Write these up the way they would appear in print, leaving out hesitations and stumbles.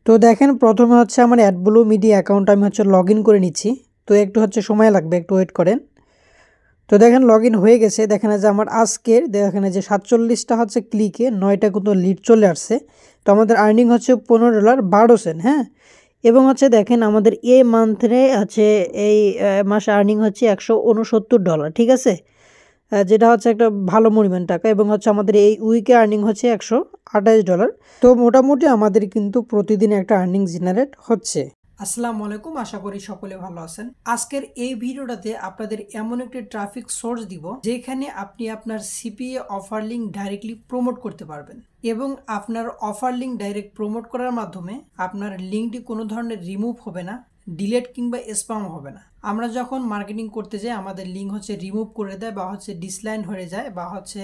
তো দেখেন প্রথমে হচ্ছে আমার অ্যাডব্লু মিডিয়া অ্যাকাউন্ট আমি হচ্ছে লগ ইন করে নিচ্ছি। তো একটু হচ্ছে সময় লাগবে, একটু ওয়েট করেন। তো দেখেন লগ ইন হয়ে গেছে। দেখেন যে আমার আজকের দেখেন যে 47টা হচ্ছে ক্লিকে 9টা কিন্তু লিড চলে আসছে। তো আমাদের আর্নিং হচ্ছে $15.12। হ্যাঁ, এবং হচ্ছে দেখেন আমাদের এই মান্থে হচ্ছে এই মাসে আর্নিং হচ্ছে $169। ঠিক আছে, যেটা হচ্ছে একটা ভালো পরিমাণ টাকা। এবং হচ্ছে আমাদের এই উইকে আর্নিং হচ্ছে $128। তো মোটামুটি আমাদের কিন্তু প্রতিদিন একটা আর্নিং জেনারেট হচ্ছে। আসসালামু আলাইকুম, আশা করি সকলে ভালো আছেন। আজকের এই ভিডিওটাতে আপনাদের এমন একটি ট্রাফিক সোর্স দিব যেখানে আপনি আপনার CPA offer link directly promote করতে পারবেন, এবং আপনার অফার লিঙ্ক ডাইরেক্ট প্রমোট করার মাধ্যমে আপনার লিঙ্কটি কোনো ধরনের রিমুভ হবে না, ডিলেট কিংবা স্প্যাম হবে না। আমরা যখন মার্কেটিং করতে যাই আমাদের লিঙ্ক হচ্ছে রিমুভ করে দেয় বা হচ্ছে ডিসলাইন হয়ে যায় বা হচ্ছে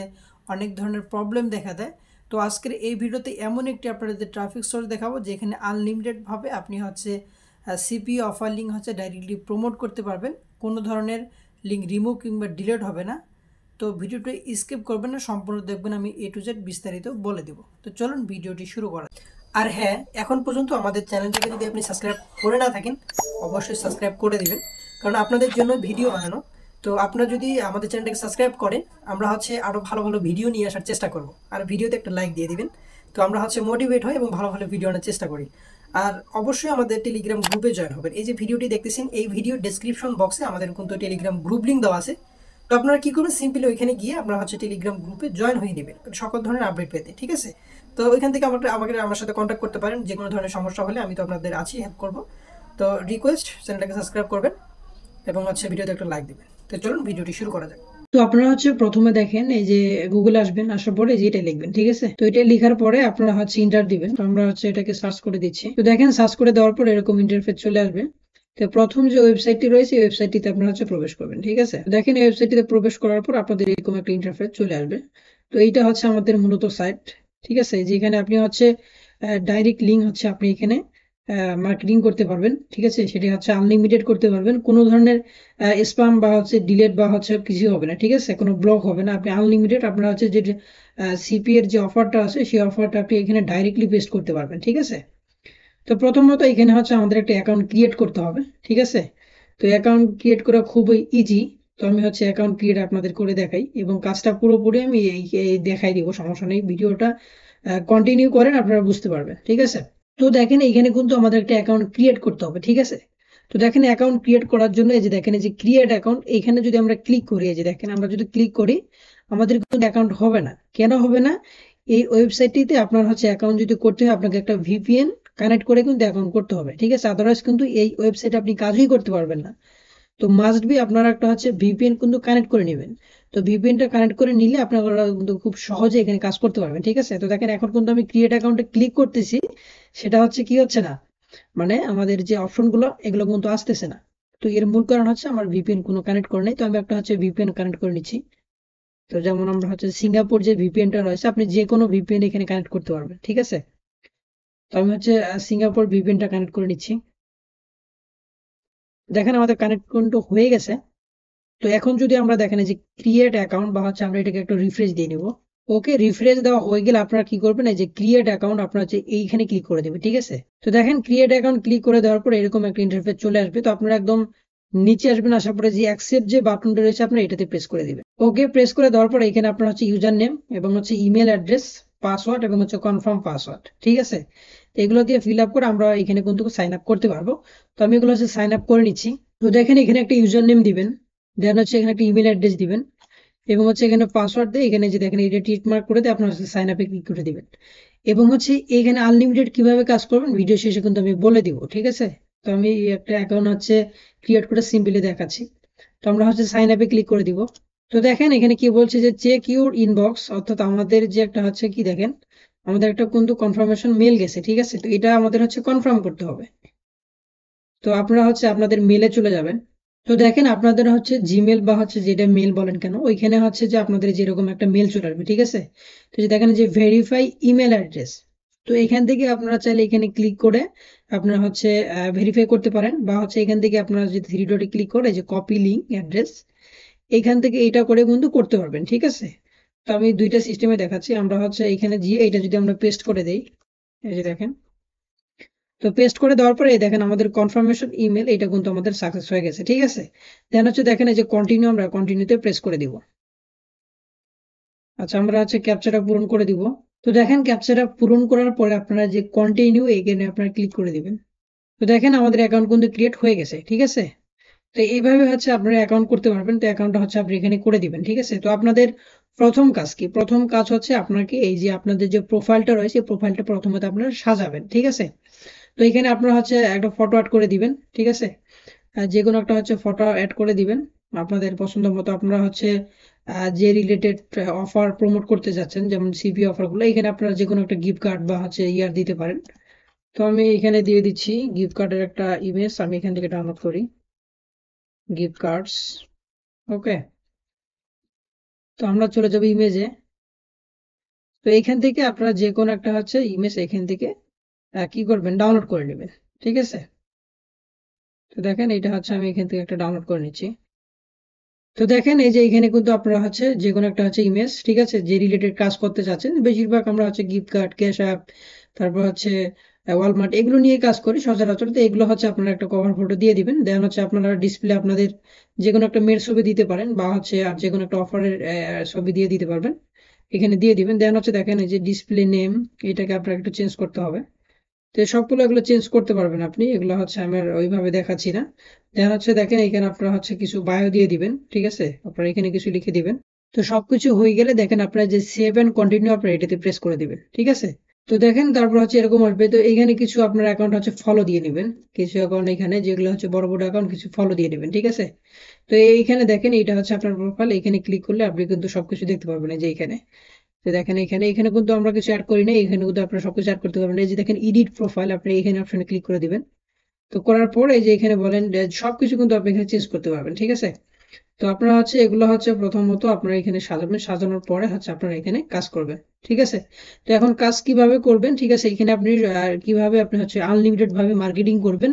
অনেক ধরনের প্রবলেম দেখা দেয়। তো আজকের এই ভিডিওতে এমন একটি আপনাদের ট্রাফিক সোর্স দেখাবো যেখানে আনলিমিটেডভাবে আপনি হচ্ছে সিপিএ অফার লিঙ্ক হচ্ছে ডাইরেক্টলি প্রমোট করতে পারবেন, কোনো ধরনের লিঙ্ক রিমুভ কিংবা ডিলেট হবে না। তো ভিডিওটি স্কিপ করবেন না, সম্পূর্ণ দেখবেন, আমি A to Z বিস্তারিত বলে দেব। তো চলুন ভিডিওটি শুরু করা। আর হ্যাঁ, এখন পর্যন্ত আমাদের চ্যানেলটিকে যদি আপনি সাবস্ক্রাইব করে না থাকেন অবশ্যই সাবস্ক্রাইব করে দিবেন, কারণ আপনাদের জন্য ভিডিও বানানো। তো আপনারা যদি আমাদের চ্যানেলটাকে সাবস্ক্রাইব করেন আমরা হচ্ছে আরও ভালো ভালো ভিডিও নিয়ে আসার চেষ্টা করব। আর ভিডিওতে একটা লাইক দিয়ে দিবেন, তো আমরা হচ্ছে মোটিভেট হই এবং ভালো ভালো ভিডিও আনার চেষ্টা করি। আর অবশ্যই আমাদের টেলিগ্রাম গ্রুপে জয়েন হবেন। এই যে ভিডিওটি দেখতেছেন এই ভিডিও ডেসক্রিপশন বক্সে আমাদের কিন্তু টেলিগ্রাম গ্রুপ লিঙ্ক দেওয়া আছে। তো আপনারা কী করবেন, সিম্পলি ওইখানে গিয়ে আপনারা হচ্ছে টেলিগ্রাম গ্রুপে জয়েন হয়ে নেবেন সকল ধরনের আপডেট পেতে। ঠিক আছে, তো ওইখান থেকে আমার সাথে কন্ট্যাক্ট করতে পারেন, যে কোনো ধরনের সমস্যা হলে আমি তো আপনাদের আছি, হেল্প করবো। তো রিকোয়েস্ট, চ্যানেলটাকে সাবস্ক্রাইব করবেন এবং হচ্ছে ভিডিওতে একটা লাইক দেবেন। তো চলুন ভিডিওটি শুরু করা যাক। তো আপনারা হচ্ছে প্রথমে দেখেন এই যে গুগলে আসবেন, আসার পরে যে এটা লিখবেন। ঠিক আছে, তো এটা লেখার পরে আপনারা হচ্ছে ইন্টার দিবেন। তো আমরা হচ্ছে এটাকে সার্চ করে দিচ্ছি। তো দেখেন সার্চ করে দেওয়ার পর এরকম ইন্টারফেস চলে আসবে। তো প্রথম যে ওয়েবসাইটটি রয়েছে এই ওয়েবসাইটটিতে আপনারা হচ্ছে প্রবেশ করবেন। ঠিক আছে, দেখেন এই ওয়েবসাইটটিতে প্রবেশ করার পর আপনাদের এরকম একটা ইন্টারফেস চলে আসবে। তো এইটা হচ্ছে আমাদের মূলত সাইট। ঠিক আছে, যেখানে আপনি হচ্ছে ডাইরেক্ট লিঙ্ক হচ্ছে আপনি এখানে মার্কেটিং করতে পারবেন। ঠিক আছে, সেটা হচ্ছে আনলিমিটেড করতে পারবেন, কোনো ধরনের স্প্যাম বা হচ্ছে ডিলেট বা হচ্ছে কিছু হবে না। ঠিক আছে, কোনো ব্লক হবে না, আপনি আনলিমিটেড আপনার হচ্ছে যে সিপি এর যে অফারটা আছে সেই অফারটা আপনি এখানে ডাইরেক্টলি পেস্ট করতে পারবেন। ঠিক আছে, তো প্রথমত এখানে হচ্ছে আমাদের একটা অ্যাকাউন্ট ক্রিয়েট করতে হবে। ঠিক আছে, তো অ্যাকাউন্ট ক্রিয়েট করা খুবই ইজি। তো আমি হচ্ছে অ্যাকাউন্ট ক্রিয়েট আপনাদের করে দেখাই এবং কাজটা পুরোপুরি আমি এই দেখাই দিব, সমস্যা নেই। ভিডিওটা কন্টিনিউ করেন, আপনারা বুঝতে পারবেন। ঠিক আছে, তো দেখেন এখানে কিন্তু আমাদের একটা অ্যাকাউন্ট ক্রিয়েট করতে হবে। ঠিক আছে, তো দেখেন অ্যাকাউন্ট ক্রিয়েট করার জন্য এই যে দেখেন এই যে ক্রিয়েট অ্যাকাউন্ট, এখানে যদি আমরা ক্লিক করি, এই যে দেখেন আমরা যদি ক্লিক করি আমাদের কিন্তু অ্যাকাউন্ট হবে না। কেন হবে না? এই ওয়েবসাইটটিতে আপনার হচ্ছে অ্যাকাউন্ট যদি করতে হয় আপনাকে একটা ভিপিএন কানেক্ট করে কিন্তু অ্যাকাউন্ট করতে হবে। ঠিক আছে, আদারওয়াইজ কিন্তু এই ওয়েবসাইটে আপনি কাজই করতে পারবেন না। তো মাস্ট বি আপনারা একটা হচ্ছে ভিপিএন কিন্তু কানেক্ট করে নেবেন। তো ভিপিএনটা কানেক্ট করে নিলে আপনারা কিন্তু খুব সহজে এখানে কাজ করতে পারবেন। ঠিক আছে, তো দেখেন এখন কিন্তু আমি ক্রিয়েট অ্যাকাউন্টে ক্লিক করতেছি, সেটা হচ্ছে কি হচ্ছে না, মানে আমাদের যে অপশনগুলো এগুলো কিন্তু আসতেছে না। তো এর মূল কারণ হচ্ছে আমার ভিপিএন কোনো কানেক্ট করে নেই। তো আমি একটা হচ্ছে ভিপিএন কানেক্ট করে নিচ্ছি। তো যেমন আমরা হচ্ছে সিঙ্গাপুর যে ভিপিএনটা রয়েছে, আপনি যে কোনো ভিপিএন এখানে কানেক্ট করতে পারবেন। ঠিক আছে, তো আমি হচ্ছে সিঙ্গাপুর ভিপিএনটা কানেক্ট করে নিচ্ছি। দেখেন আমাদের কানেক্ট কিন্তু হয়ে গেছে। তো এখন যদি আমরা দেখেন এই যে ক্রিয়েট অ্যাকাউন্ট বা হচ্ছে আমরা এটাকে একটু রিফ্রেশ দিয়ে নিব। ওকে, রিফ্রেশ দেওয়া হয়ে গেলে আপনারা কি করবেন, এই যে ক্রিয়েট অ্যাকাউন্ট আপনারা হচ্ছে এইখানে ক্লিক করে দেবেন। ঠিক আছে, তো দেখেন ক্রিয়েট অ্যাকাউন্ট ক্লিক করে দেওয়ার পর এরকম একটা ইন্টারফেস চলে আসবে। তো আপনারা একদম নিচে আসবেন, আসার পরে যে অ্যাকসেপ্ট যে বাটনটা রয়েছে আপনারা এটাতে প্রেস করে দিবেন। ওকে, প্রেস করে দেওয়ার পর এখানে আপনার হচ্ছে ইউজার নেম এবং হচ্ছে ইমেল অ্যাড্রেস, পাসওয়ার্ড এবং হচ্ছে কনফার্ম পাসওয়ার্ড। ঠিক আছে, তো এগুলো দিয়ে ফিল আপ করে আমরা এখানে কিন্তু সাইন আপ করতে পারবো। তো আমি এগুলো হচ্ছে সাইন আপ করে নিচ্ছি। তো দেখেন এখানে একটা ইউজার নেম দিবেন, দেন হচ্ছে এখানে একটা ইমেল অ্যাড্রেস দিবেন এবং হচ্ছে এখানে পাসওয়ার্ড দিয়ে এখানে যে দেখেন এটা টিক মার্ক করে দিয়ে আপনার হচ্ছে সাইন আপে ক্লিক করে দিবেন। এবং হচ্ছে এখানে আনলিমিটেড কিভাবে কাজ করবেন ভিডিও শেষে কিন্তু আমি বলে দিব। ঠিক আছে, তো আমি একটা অ্যাকাউন্ট হচ্ছে ক্রিয়েট করে সিম্পলি দেখাচ্ছি। তো আমরা হচ্ছে সাইন আপে ক্লিক করে দিব। তো দেখেন এখানে কি বলছে যে চেক ইউর ইনবক্স, অর্থাৎ আমাদের যে একটা হচ্ছে কি দেখেন আমাদের একটা কিন্তু কনফার্মেশন মেল গেছে। ঠিক আছে, তো এটা আমাদের হচ্ছে কনফার্ম করতে হবে। তো আপনারা হচ্ছে আপনাদের মেলে চলে যাবেন। তো দেখেন আপনাদের হচ্ছে জিমেল বা হচ্ছে যেটা মেল বলেন কেন, ওইখানে হচ্ছে যে আপনাদের যেরকম একটা মেল চলে আসবে। ঠিক আছে, তো যে দেখেন যে ভেরিফাই ইমেল অ্যাড্রেস, তো এখান থেকে আপনারা চাইলে এখানে ক্লিক করে আপনারা হচ্ছে ভেরিফাই করতে পারেন, বা হচ্ছে এখান থেকে আপনারা যদি থ্রি ডটে ক্লিক করে যে কপি লিঙ্ক অ্যাড্রেস, এখান থেকে এটা করে কিন্তু করতে পারবেন। ঠিক আছে, তো আমি দুইটা সিস্টেমে দেখাচ্ছি। আমরা হচ্ছে এখানে গিয়ে এটা যদি আমরা পেস্ট করে দেই, এই যে দেখেন তো পেস্ট করে দেওয়ার পরে এই দেখেন আমাদের কনফার্মেশন ইমেল এটা কিন্তু আমাদের সাকসেস হয়ে গেছে, ঠিক আছে। দেন হচ্ছে দেখেন এই যে কন্টিনিউ, আমরা কন্টিনিউতে প্রেস করে দিব। আচ্ছা, আমরা হচ্ছে ক্যাপচাটা পূরণ করে দিব। তো দেখেন ক্যাপচাটা পূরণ করার পরে আপনারা যে কন্টিনিউ এখানে আপনারা ক্লিক করে দিবেন। তো দেখেন আমাদের অ্যাকাউন্ট কিন্তু ক্রিয়েট হয়ে গেছে, ঠিক আছে। তো এইভাবে হচ্ছে আপনারা অ্যাকাউন্ট করতে পারবেন। তো অ্যাকাউন্টটা হচ্ছে আপনি এখানে করে দিবেন, ঠিক আছে। তো আপনাদের প্রথম কাজ কি? প্রথম কাজ হচ্ছে আপনাকে এই যে আপনাদের যে প্রোফাইলটা রয়েছে প্রোফাইলটা প্রথমত আপনারা সাজাবেন, ঠিক আছে। তো এখানে আপনারা হচ্ছে একটা ফটো অ্যাড করে দিবেন, ঠিক আছে। যে কোনো একটা হচ্ছে ফটো অ্যাড করে দিবেন আপনাদের পছন্দ মতো। আপনারা হচ্ছে যে রিলেটেড অফার প্রমোট করতে যাচ্ছেন, যেমন সিপি অফারগুলো, এখানে আপনারা যে কোনো একটা গিফট কার্ড বা হচ্ছে ইয়ার দিতে পারেন। তো আমি এখানে দিয়ে দিচ্ছি গিফট কার্ডের একটা ইমেজ, আমি এখান থেকে ডাউনলোড করি গিফট কার্ডস। ওকে, তো আমরা চলে যাবো ইমেজে। তো এখান থেকে আপনারা যে কোনো একটা হচ্ছে ইমেজ এখান থেকে কি করবেন, ডাউনলোড করে নেবেন, ঠিক আছে। তো দেখেন এটা হচ্ছে আমি এখান থেকে একটা ডাউনলোড করে নিচ্ছি। তো দেখেন এই যে এখানে কিন্তু আপনারা হচ্ছে যে কোনো একটা হচ্ছে ইমেজ, ঠিক আছে, যে রিলেটেড কাজ করতে চাচ্ছেন। বেশিরভাগ আমরা হচ্ছে গিফট কার্ড, ক্যাশ অ্যাপ, তারপর হচ্ছে ওয়ালমার্ট, এগুলো নিয়ে কাজ করি সচরাচর। তো এগুলো হচ্ছে আপনারা একটা কভার ফটো দিয়ে দিবেন। দেন হচ্ছে আপনারা ডিসপ্লে আপনাদের যে কোনো একটা মেয়ের ছবি দিতে পারেন, বা হচ্ছে আর যে কোনো একটা অফারের ছবি দিয়ে দিতে পারবেন, এখানে দিয়ে দিবেন। দেন হচ্ছে দেখেন এই যে ডিসপ্লে নেম, এটাকে আপনার একটু চেঞ্জ করতে হবে। তো সবগুলো এগুলো চেঞ্জ করতে পারবেন আপনি, এগুলো হচ্ছে আমার ওইভাবে দেখাচ্ছি না। দেন হচ্ছে দেখেন এখানে আপনারা হচ্ছে কিছু বায়ো দিয়ে দিবেন, ঠিক আছে, আপনারা এখানে কিছু লিখে দিবেন। তো সবকিছু হয়ে গেলে দেখেন আপনারা যে সেভ এন্ড কন্টিনিউ আপনারা এটাতে প্রেস করে দিবেন, ঠিক আছে। তো দেখেন তারপর হচ্ছে এরকম আসবে। তো এখানে কিছু আপনার অ্যাকাউন্ট হচ্ছে ফলো দিয়ে নেবেন, কিছু অ্যাকাউন্ট এখানে যেগুলো হচ্ছে বড় বড় অ্যাকাউন্ট কিছু ফলো দিয়ে নেবেন, ঠিক আছে। তো এইখানে দেখেন এটা হচ্ছে আপনার প্রোফাইল, এখানে ক্লিক করলে আপনি কিন্তু সবকিছু দেখতে পারবেন। এই যে এখানে, তো দেখেন এখানে এখানে কিন্তু আমরা কিছু অ্যাড করি না, এখানে কিন্তু আপনারা সবকিছু অ্যাড করতে পারবেন। এই যে দেখেন এডিট প্রোফাইল, আপনি এখানে অপশনে ক্লিক করে দিবেন। তো করার পর এই যে এখানে বলেন যে সবকিছু কিন্তু আপনি এখানে চেঞ্জ করতে পারবেন, ঠিক আছে। তো আপনারা হচ্ছে এগুলো হচ্ছে প্রথমত আপনারা এখানে সাজাবেন, সাজানোর পরে হচ্ছে আপনারা এখানে কাজ করবেন, ঠিক আছে। তো এখন কাজ কিভাবে করবেন, ঠিক আছে, এখানে আপনি কিভাবে আপনি হচ্ছে আনলিমিটেড ভাবে মার্কেটিং করবেন।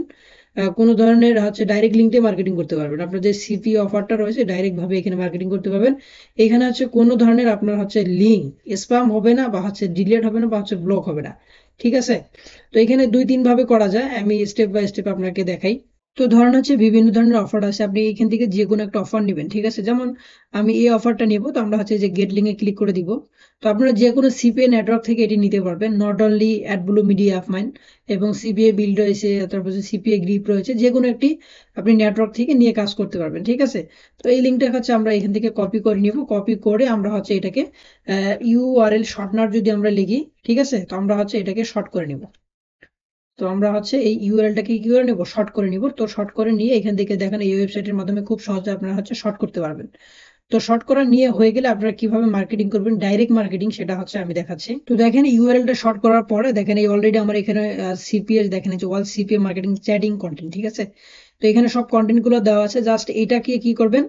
কোনো ধরনের হচ্ছে ডাইরেক্ট লিঙ্কে মার্কেটিং করতে পারবেন। আপনার যে সিপি অফারটা রয়েছে ডাইরেক্ট ভাবে এখানে মার্কেটিং করতে পারবেন। এখানে হচ্ছে কোনো ধরনের আপনার হচ্ছে লিঙ্ক স্প্যাম হবে না, বা হচ্ছে ডিলিট হবে না, বা হচ্ছে ব্লক হবে না, ঠিক আছে। তো এখানে 2-3 ভাবে করা যায়, আমি স্টেপ বাই স্টেপ আপনাকে দেখাই। তো ধরেন হচ্ছে বিভিন্ন ধরনের অফার আছে, আপনি এখান থেকে যে কোনো একটা অফার নেবেন, ঠিক আছে। যেমন আমি এই অফারটা নেব, তো আমরা হচ্ছে যে গেট লিঙ্কে ক্লিক করে দিব। তো আপনারা যে কোনো সিপিএ নেটওয়ার্ক থেকে এটি নিতে পারবেন, নট অনলি অ্যাডব্লু মিডিয়া অফ মাইন, এবং সিপিএ বিল্ড রয়েছে, তারপর সিপিএ গ্রিপ রয়েছে, যে কোনো একটি আপনি নেটওয়ার্ক থেকে নিয়ে কাজ করতে পারবেন, ঠিক আছে। তো এই লিঙ্কটা হচ্ছে আমরা এখান থেকে কপি করে নিব, কপি করে আমরা হচ্ছে এটাকে ইউআরএল শর্টনার যদি আমরা লিখি, ঠিক আছে, তো আমরা হচ্ছে এটাকে শর্ট করে নিব। তো আমরা হচ্ছে এই ইউআরএলটাকে কি করে নেব, শর্ট করে নিব। তো শর্ট করে নিয়ে এখান থেকে দেখেন এই ওয়েবসাইটের মাধ্যমে খুব সহজে আপনারা হচ্ছে শর্ট করতে পারবেন। তো শর্ট করা নিয়ে হয়ে গেলে আপনারা কিভাবে মার্কেটিং করবেন, ডাইরেক্ট মার্কেটিং, সেটা হচ্ছে আমি দেখাচ্ছি। তো দেখেন ইউআরএলটা শর্ট করার পরে দেখেন এই অলরেডি আমার এখানে সিপিএ দেখেন এই যে ওয়াল সিপিএ মার্কেটিং চ্যাটিং কন্টেন্ট, ঠিক আছে। তো এখানে সব কন্টেন্ট গুলো দেওয়া আছে, জাস্ট এটাকে কি করবেন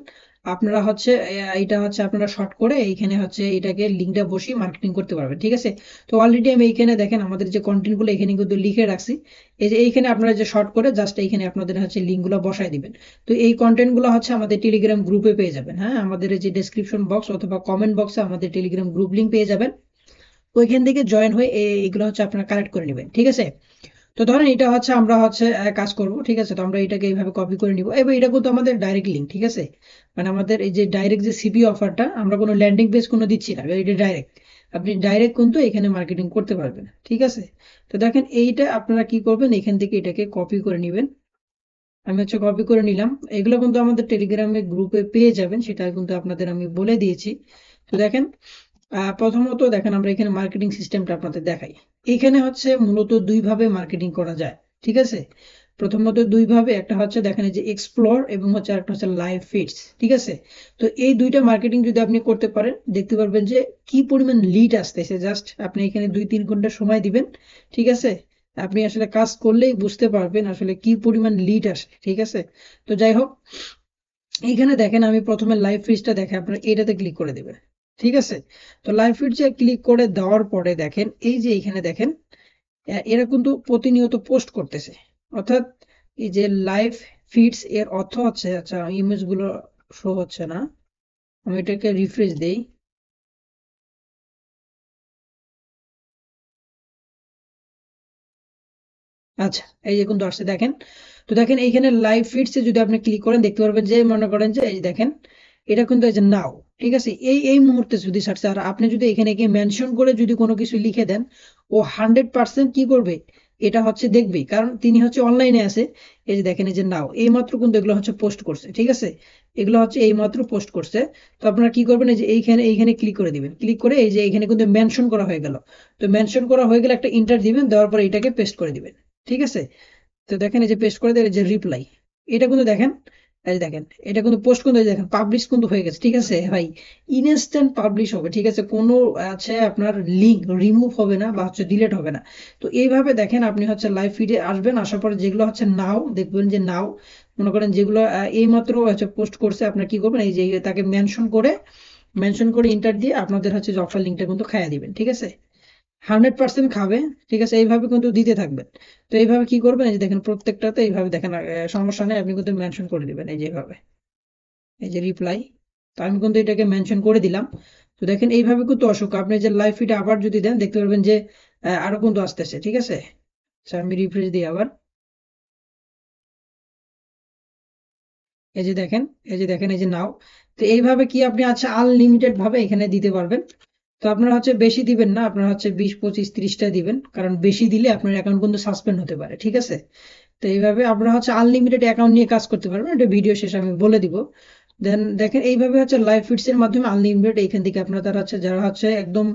আপনারা হচ্ছে এটা হচ্ছে আপনারা শর্ট করে এইখানে হচ্ছে এটাকে লিঙ্কটা বসিয়ে মার্কেটিং করতে পারবেন, ঠিক আছে। তো অলরেডি আমি এইখানে দেখেন আমাদের যে কন্টেন্ট গুলো এখানে কিন্তু লিখে রাখছি। এই যে এইখানে আপনারা যে শর্ট করে জাস্ট এইখানে আপনাদের হচ্ছে লিঙ্ক গুলো বসাই দিবেন। তো এই কন্টেন্ট গুলো হচ্ছে আমাদের টেলিগ্রাম গ্রুপে পেয়ে যাবেন। হ্যাঁ, আমাদের এই যে ডেসক্রিপশন বক্স অথবা কমেন্ট বক্সে আমাদের টেলিগ্রাম গ্রুপ লিঙ্ক পেয়ে যাবেন। ওইখান থেকে জয়েন হয়ে এগুলো হচ্ছে আপনারা কালেক্ট করে নেবেন, ঠিক আছে। তো ধরেন এটা হচ্ছে আমরা হচ্ছে কাজ করব, ঠিক আছে। তো আমরা এটাকে এইভাবে কপি করে নিব, এবার এটা কিন্তু আমাদের ডাইরেক্ট লিঙ্ক, ঠিক আছে। মানে আমাদের এই যে ডাইরেক্ট যে সিপি অফারটা, আমরা কোনো ল্যান্ডিং পেজ কোনো দিচ্ছি না, এটা ডাইরেক্ট, আপনি ডাইরেক্ট কিন্তু এখানে মার্কেটিং করতে পারবেন, ঠিক আছে। তো দেখেন এইটা আপনারা কি করবেন, এখান থেকে এটাকে কপি করে নেবেন। আমি হচ্ছে কপি করে নিলাম। এগুলো কিন্তু আমাদের টেলিগ্রামে গ্রুপে পেয়ে যাবেন, সেটা কিন্তু আপনাদের আমি বলে দিয়েছি। তো দেখেন প্রথমত দেখেন আমরা এখানে মার্কেটিং সিস্টেমটা আপনাদের দেখাই। এখানে হচ্ছে মূলত দুই ভাবে মার্কেটিং করা যায়, ঠিক আছে। প্রথমত দুই ভাবে, একটা হচ্ছে দেখেন এই যে এক্সপ্লোর, এবং হচ্ছে আরেকটা হচ্ছে লাইভ ফিডস, ঠিক আছে। তো এই দুইটা মার্কেটিং যদি আপনি করতে পারেন, দেখতে পারবেন যে কি পরিমাণ লিড আসতেছে। জাস্ট আপনি এখানে 2-3 ঘন্টা সময় দিবেন, ঠিক আছে। আপনি আসলে কাজ করলেই বুঝতে পারবেন আসলে কি পরিমাণ লিড আসে, ঠিক আছে। তো যাই হোক, এইখানে দেখেন আমি প্রথমে লাইভ ফিডসটা দেখে আপনারা এটাতে ক্লিক করে দেবেন, ঠিক আছে। তো লাইভ ফিডসে ক্লিক করে দেওয়ার পরে দেখেন এই যে এখানে দেখেন এরা কিন্তু প্রতিনিয়ত পোস্ট করতেছে। অর্থাৎ এই যে লাইভ ফিডস এর অর্থ হচ্ছে, আচ্ছা ইমেজ গুলো শো হচ্ছে না, আমি এটাকে রিফ্রেশ দেই। আচ্ছা, এই যে কিন্তু আসছে দেখেন। তো দেখেন এইখানে লাইভ ফিডসে যদি আপনি ক্লিক করেন দেখতে পারবেন যে মনে করেন যে এই দেখেন এটা কিন্তু এই যে নাও, ঠিক আছে, এই মুহূর্তে যদি সার্চ, আর আপনি যদি এখানে গিয়ে মেনশন করে যদি কোনো কিছু লিখে দেন, ও 100% কি করবে, এটা হচ্ছে দেখবেই, কারণ তিনি হচ্ছে অনলাইনে আছে। এই যে দেখেন এই যে নাও এই মাত্র কিন্তু এগুলো হচ্ছে পোস্ট করছে, ঠিক আছে, এগুলো হচ্ছে এই মাত্র পোস্ট করছে। তো আপনারা কি করবেন, এই যে এইখানে ক্লিক করে দিবেন, ক্লিক করে এই যে এখানে কিন্তু মেনশন করা হয়ে গেল। তো মেনশন করা হয়ে গেলে একটা ইন্টার দিবেন, দেওয়ার পরে এটাকে পেস্ট করে দিবেন, ঠিক আছে। তো দেখেন এই যে পেস্ট করে দেয় যে রিপ্লাই, এটা কিন্তু দেখেন, এই যে দেখেন এটা কিন্তু পোস্ট কিন্তু এই যে দেখেন পাবলিশ কিন্তু হয়ে গেছে, ঠিক আছে ভাই, ইনস্ট্যান্ট পাবলিশ হবে, ঠিক আছে, কোনো আছে আপনার লিঙ্ক রিমুভ হবে না বা হচ্ছে ডিলিট হবে না। তো এইভাবে দেখেন আপনি হচ্ছে লাইভ ফিডে আসবেন, আসার পরে যেগুলো হচ্ছে নাও দেখবেন যে নাও মনে করেন যেগুলো এইমাত্র হচ্ছে পোস্ট করছে, আপনার কি করবেন এই যে তাকে মেনশন করে ইন্টার দিয়ে আপনাদের হচ্ছে যে অফার লিঙ্কটা কিন্তু খাইয়া দিবেন, ঠিক আছে, 100% খাবে, ঠিক আছে, এইভাবে কিন্তু দিতে থাকবেন। তো এইভাবে কি করবেন, এই যে দেখেন প্রত্যেকটাতে এইভাবে দেখেন, সমস্যা নেই, আপনি কিন্তু মেনশন করে দিবেন এই যেভাবে, এই যে রিপ্লাই। তো আমি কিন্তু এটাকে মেনশন করে দিলাম। তো দেখেন এইভাবে কিন্তু অসুখ আপনি যে লাইভ ফিড আবার যদি দেন দেখতে পারবেন যে আরো কিন্তু আসতেছে, ঠিক আছে। আচ্ছা, আমি রিফ্রেশ দিই আবার, এই যে দেখেন, এই যে নাও। তো এইভাবে কি আপনি আচ্ছা আনলিমিটেড ভাবে এখানে দিতে পারবেন। তো আপনারা হচ্ছে বেশি দিবেন না, আপনারা হচ্ছে 20 25 30টা দিবেন, কারণ বেশি দিলে আপনার অ্যাকাউন্ট কিন্তু সাসপেন্ড হতে পারে, ঠিক আছে। তো এইভাবে আপনারা হচ্ছে আনলিমিটেড অ্যাকাউন্ট নিয়ে কাজ করতে পারবেন, এটা ভিডিও শেষে আমি বলে দিব। দেন দেখেন এইভাবে হচ্ছে লাইভ ফিডস এর মাধ্যমে আনলিমিটেড এইখান থেকে আপনারা তারা হচ্ছে যারা হচ্ছে একদম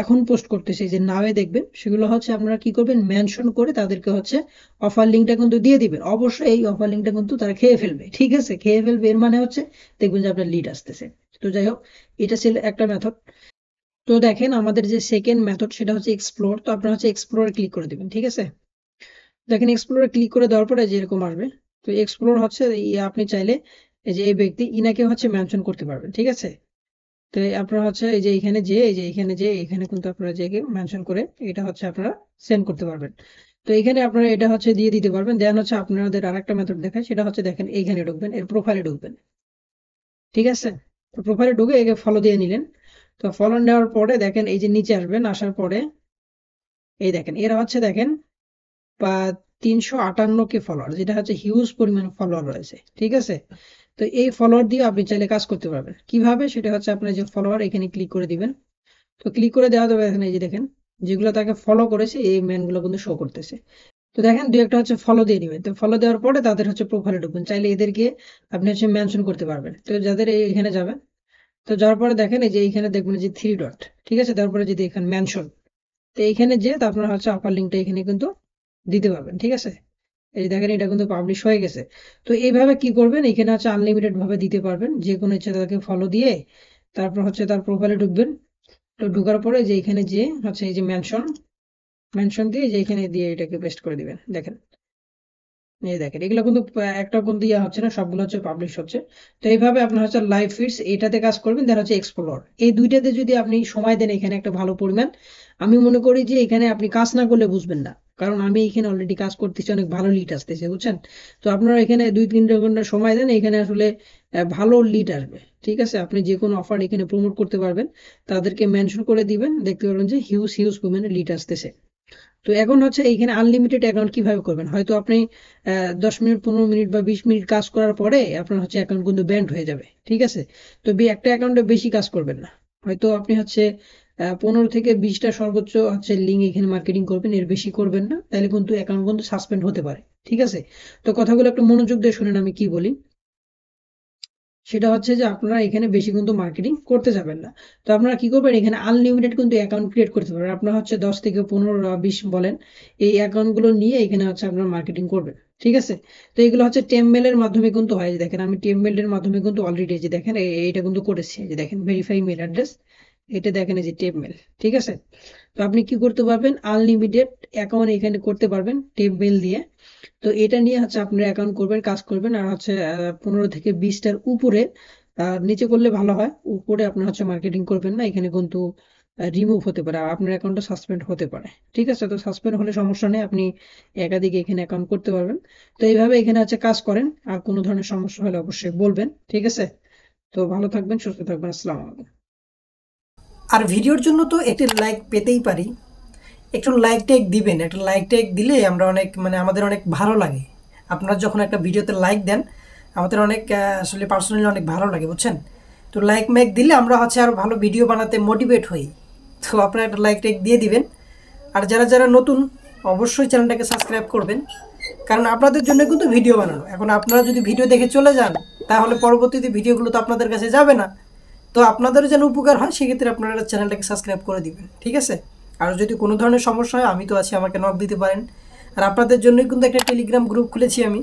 এখন পোস্ট করতেছে যে নাওয়ে দেখবেন, সেগুলো হচ্ছে আপনারা কি করবেন মেনশন করে তাদেরকে হচ্ছে অফার লিঙ্কটা কিন্তু দিয়ে দিবেন, অবশ্যই এই অফার লিঙ্কটা কিন্তু তারা খেয়ে ফেলবে, ঠিক আছে, খেয়ে ফেলবে এর মানে হচ্ছে দেখবেন যে আপনার লিড আসতেছে। তো যাই হোক, এটা ছিল একটা মেথড। তো দেখেন আমাদের যে সেকেন্ড মেথড সেটা হচ্ছে এক্সপ্লোর। তো আপনারা হচ্ছে এক্সপ্লোরে ক্লিক করে দিবেন, ঠিক আছে। দেখেন এক্সপ্লোরে ক্লিক করে দেওয়ার পরে যেরকম আসবে, তো এক্সপ্লোর হচ্ছে আপনি চাইলে এই যে এই ব্যক্তি ইনাকে হচ্ছে মেনশন করতে পারবেন, ঠিক আছে। তো আপনারা হচ্ছে এই যে এখানে কিন্তু আপনারা যে মেনশন করে এটা হচ্ছে আপনারা সেন্ড করতে পারবেন। তো এখানে আপনারা এটা হচ্ছে দিয়ে দিতে পারবেন। দেন হচ্ছে আপনাদের আরেকটা মেথড দেখায়, সেটা হচ্ছে দেখেন এইখানে ঢুকবেন, এর প্রোফাইলে ঢুকবেন, ঠিক আছে। তো প্রোফাইলে ঢুকে একে ফলো দিয়ে নিলেন। তো ফলো নেওয়ার পরে দেখেন এই যে নিচে আসবেন, আসার পরে এই দেখেন এরা হচ্ছে দেখেন বা 358 কে ফলোয়ার, যেটা হচ্ছে হিউজ পরিমাণ ফলোয়ার রয়েছে, ঠিক আছে। তো এই ফলোয়ার দিয়ে আপনি চাইলে কাজ করতে পারবেন, কিভাবে সেটা হচ্ছে আপনার যে ফলোয়ার এখানে ক্লিক করে দিবেন। তো ক্লিক করে দেওয়া যাবে, এখানে এই যে দেখেন যেগুলো তাকে ফলো করেছে এই ম্যানগুলো কিন্তু শো করতেছে। তো দেখেন দুই একটা হচ্ছে ফলো দিয়ে দিবেন। তো ফলো দেওয়ার পরে তাদের হচ্ছে প্রোফাইলে ঢুকবেন, চাইলে এদেরকে আপনি হচ্ছে মেনশন করতে পারবেন। তো যাদের এখানে যাবেন, তো যাওয়ার পরে দেখেন এই যে এইখানে দেখবেন যে 3 ডট, ঠিক আছে, তারপরে যদি এখানে মেনশন, তো এইখানে যে আপনার হচ্ছে আপার লিঙ্কটা এখানে কিন্তু দিতে পারবেন, ঠিক আছে। এই যে দেখেন এটা কিন্তু পাবলিশ হয়ে গেছে। তো এইভাবে কি করবেন, এখানে হচ্ছে আনলিমিটেড ভাবে দিতে পারবেন, যে কোনো ইচ্ছা তাকে ফলো দিয়ে তারপর হচ্ছে তার প্রোফাইলে ঢুকবেন। তো ঢোকার পরে যে এখানে যে হচ্ছে এই যে মেনশন দিয়ে যে এখানে দিয়ে এটাকে পেস্ট করে দিবেন, দেখেন এই দেখেন এগুলো কিন্তু একটা কোন দিয়া হচ্ছে না, সবগুলো হচ্ছে পাবলিশ হচ্ছে। তো এইভাবে আপনার হচ্ছে লাইভ ফিডস এটাতে কাজ করবেন, দেন হচ্ছে এক্সপ্লোর, এই দুইটাতে যদি আপনি সময় দেন এখানে একটা ভালো পরিমাণ, আমি মনে করি যে এখানে আপনি কাজ না করলে বুঝবেন না, কারণ আমি এখানে অলরেডি কাজ করতেছি, অনেক ভালো লিড আসতেছে, বুঝছেন। তো আপনারা এখানে 2-3 ঘন্টা সময় দেন, এখানে আসলে ভালো লিড আসবে, ঠিক আছে। আপনি যে কোনো অফার এখানে প্রমোট করতে পারবেন, তাদেরকে মেনশন করে দিবেন, দেখতে পারবেন যে হিউজ হিউজ পরিমাণে লিড আসতেছে। তো এখন হচ্ছে এইখানে আনলিমিটেড অ্যাকাউন্ট কিভাবে করবেন, হয়তো আপনি 10 মিনিট 15 মিনিট বা 20 মিনিট কাজ করার পরে আপনার হচ্ছে অ্যাকাউন্ট কিন্তু ব্যান্ড হয়ে যাবে, ঠিক আছে। তো একটা অ্যাকাউন্টে বেশি কাজ করবেন না, হয়তো আপনি হচ্ছে 15 থেকে 20টা সর্বোচ্চ হচ্ছে লিঙ্ক এখানে মার্কেটিং করবেন, এর বেশি করবেন না, তাহলে কিন্তু অ্যাকাউন্ট কিন্তু সাসপেন্ড হতে পারে, ঠিক আছে। তো কথাগুলো একটু মনোযোগ দিয়ে শুনেন আমি কি বলি। সেটা হচ্ছে যে আপনারা এখানে বেশি কিন্তু মার্কেটিং করতে যাবেন না। তো আপনারা কি করবেন, এখানে আনলিমিটেড কিন্তু অ্যাকাউন্ট ক্রিয়েট করতে পারবেন, আপনারা হচ্ছে 10 থেকে 15 20 বলেন, এই অ্যাকাউন্ট গুলো নিয়ে এখানে হচ্ছে আপনারা মার্কেটিং করবেন, ঠিক আছে। তো এগুলো হচ্ছে টেমমেলের মাধ্যমে কিন্তু হয়, যে দেখেন আমি টেমমেলের মাধ্যমে কিন্তু অলরেডি যে দেখেন এইটা কিন্তু করেছি, যে দেখেন ভেরিফাই মেল অ্যাড্রেস, এটা দেখেন এই যে টেমমেল, ঠিক আছে। তো আপনি কি করতে পারবেন, আনলিমিটেড অ্যাকাউন্ট এখানে করতে পারবেন টেমমেল দিয়ে। তো এটা নিয়ে হচ্ছে আপনার অ্যাকাউন্ট করবেন, কাজ করবেন, আর হচ্ছে 15 থেকে 20টার উপরে, নিচে করলে ভালো হয়, উপরে আপনার হচ্ছে মার্কেটিং করবেন না, এখানে কিন্তু রিমুভ হতে পারে, আর আপনার অ্যাকাউন্টটা সাসপেন্ড হতে পারে, ঠিক আছে। তো সাসপেন্ড হলে সমস্যা নেই, আপনি একাধিক এখানে অ্যাকাউন্ট করতে পারবেন। তো এইভাবে এখানে হচ্ছে কাজ করেন, আর কোনো ধরনের সমস্যা হলে অবশ্যই বলবেন, ঠিক আছে। তো ভালো থাকবেন, সুস্থ থাকবেন, আসসালামু আলাইকুম। আর ভিডিওর জন্য তো একটি লাইক পেতেই পারি, একটু লাইক টাইক দিবেন। একটা লাইক টাইক দিলে আমরা অনেক মানে আমাদের অনেক ভালো লাগে। আপনারা যখন একটা ভিডিওতে লাইক দেন আমাদের অনেক আসলে পার্সোনালি অনেক ভালো লাগে, বুঝছেন? তো লাইক ম্যাক দিলে আমরা হচ্ছে আরও ভালো ভিডিও বানাতে মোটিভেট হই। তো আপনারা একটা লাইক টাইক দিয়ে দিবেন। আর যারা যারা নতুন অবশ্যই চ্যানেলটাকে সাবস্ক্রাইব করবেন, কারণ আপনাদের জন্য কিন্তু ভিডিও বানানো। এখন আপনারা যদি ভিডিও দেখে চলে যান তাহলে পরবর্তীতে ভিডিওগুলো তো আপনাদের কাছে যাবে না। তো আপনাদেরও যেন উপকার হয় সেক্ষেত্রে আপনারা চ্যানেলটাকে সাবস্ক্রাইব করে দিবেন, ঠিক আছে? আর যদি কোনো ধরনের সমস্যা হয় আমি তো আছি, আমাকে নক দিতে পারেন। আর আপনাদের জন্যই কিন্তু একটা টেলিগ্রাম গ্রুপ খুলেছি আমি,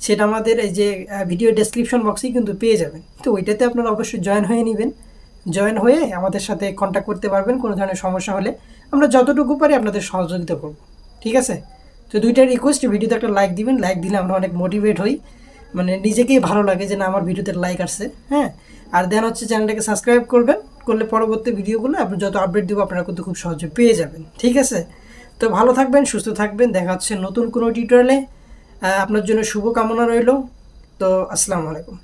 সেটা আমাদের এই যে ভিডিও ডেসক্রিপশন বক্সেই কিন্তু পেয়ে যাবেন। তো ওইটাতে আপনারা অবশ্যই জয়েন হয়ে নেবেন। জয়েন হয়ে আমাদের সাথে কন্ট্যাক্ট করতে পারবেন কোনো ধরনের সমস্যা হলে। আমরা যতটুকু পারি আপনাদের সহযোগিতা করব, ঠিক আছে? তো দুইটা রিকোয়েস্ট, ভিডিওতে একটা লাইক দিবেন। লাইক দিলে আমরা অনেক মোটিভেট হই, মানে নিজেকেই ভালো লাগে যে না আমার ভিডিওতে লাইক আসছে, হ্যাঁ। আর দেন হচ্ছে চ্যানেলটাকে সাবস্ক্রাইব করবেন, করলে পরবর্তী ভিডিওগুলো আপনি যত আপডেট দেবো আপনারা কিন্তু খুব সহজে পেয়ে যাবেন, ঠিক আছে? তো ভালো থাকবেন, সুস্থ থাকবেন, দেখা হচ্ছে নতুন কোনো টিউটোরিয়ালে। আপনার জন্য শুভকামনা রইল। তো আসসালামু আলাইকুম।